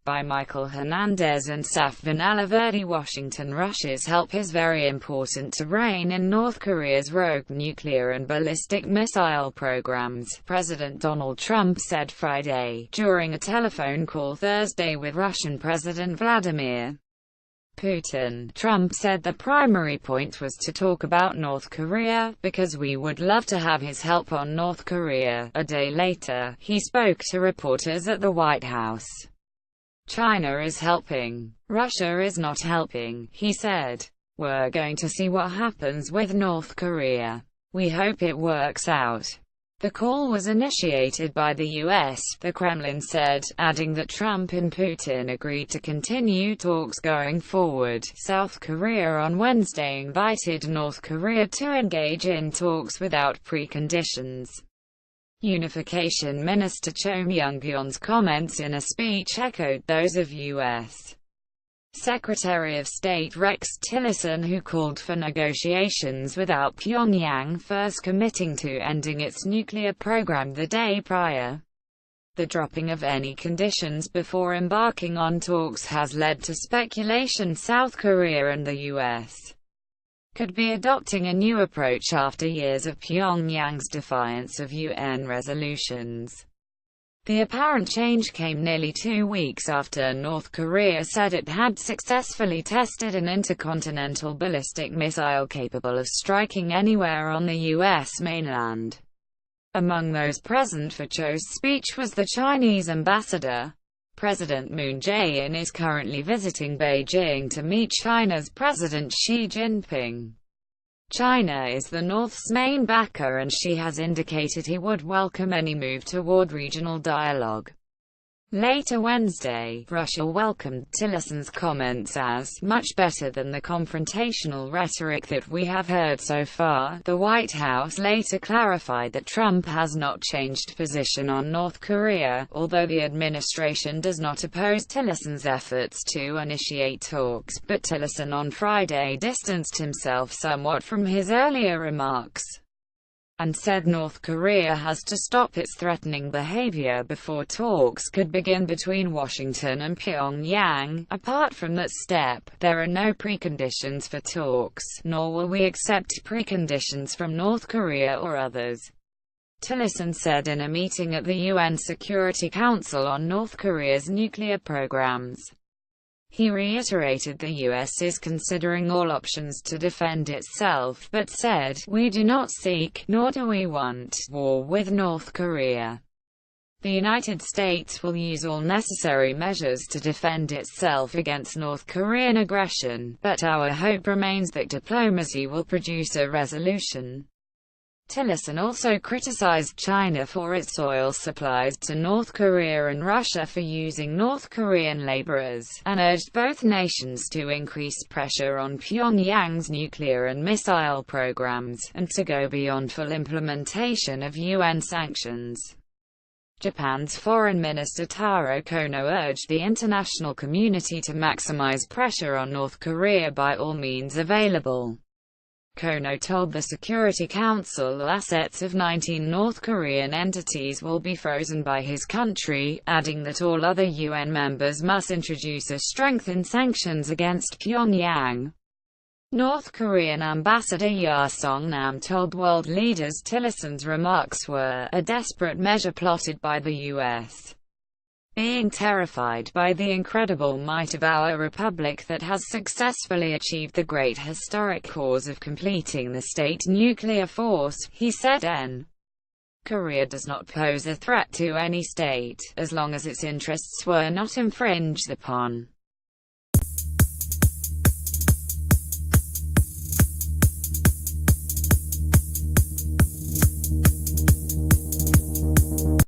by Michael Hernandez and Saf Vinalaverde. Washington. Russia's help is very important to rein in North Korea's rogue nuclear and ballistic missile programs, President Donald Trump said Friday, during a telephone call Thursday with Russian President Vladimir Putin. Trump said the primary point was to talk about North Korea, because we would love to have his help on North Korea. A day later, he spoke to reporters at the White House. China is helping. Russia is not helping, he said. We're going to see what happens with North Korea. We hope it works out. The call was initiated by the U.S., the Kremlin said, adding that Trump and Putin agreed to continue talks going forward. South Korea on Wednesday invited North Korea to engage in talks without preconditions. Unification Minister Cho Myung-kyun's comments in a speech echoed those of U.S. Secretary of State Rex Tillerson, who called for negotiations without Pyongyang first committing to ending its nuclear program the day prior. The dropping of any conditions before embarking on talks has led to speculation South Korea and the U.S. could be adopting a new approach after years of Pyongyang's defiance of UN resolutions. The apparent change came nearly 2 weeks after North Korea said it had successfully tested an intercontinental ballistic missile capable of striking anywhere on the U.S. mainland. Among those present for Cho's speech was the Chinese ambassador. President Moon Jae-in is currently visiting Beijing to meet China's President Xi Jinping. China is the North's main backer, and Xi has indicated he would welcome any move toward regional dialogue. Later Wednesday, Russia welcomed Tillerson's comments as much better than the confrontational rhetoric that we have heard so far. The White House later clarified that Trump has not changed position on North Korea, although the administration does not oppose Tillerson's efforts to initiate talks, but Tillerson on Friday distanced himself somewhat from his earlier remarks and said North Korea has to stop its threatening behavior before talks could begin between Washington and Pyongyang. Apart from that step, there are no preconditions for talks, nor will we accept preconditions from North Korea or others, Tillerson said in a meeting at the UN Security Council on North Korea's nuclear programs. He reiterated the U.S. is considering all options to defend itself, but said, "We do not seek, nor do we want, war with North Korea. The United States will use all necessary measures to defend itself against North Korean aggression, but our hope remains that diplomacy will produce a resolution." Tillerson also criticized China for its oil supplies to North Korea and Russia for using North Korean laborers, and urged both nations to increase pressure on Pyongyang's nuclear and missile programs, and to go beyond full implementation of UN sanctions. Japan's Foreign Minister Taro Kono urged the international community to maximize pressure on North Korea by all means available. Kono told the Security Council assets of 19 North Korean entities will be frozen by his country, adding that all other UN members must introduce a strengthened sanctions against Pyongyang. North Korean Ambassador Ya Song-nam told world leaders Tillerson's remarks were a desperate measure plotted by the U.S. being terrified by the incredible might of our republic that has successfully achieved the great historic cause of completing the state nuclear force, he said. Korea does not pose a threat to any state, as long as its interests were not infringed upon.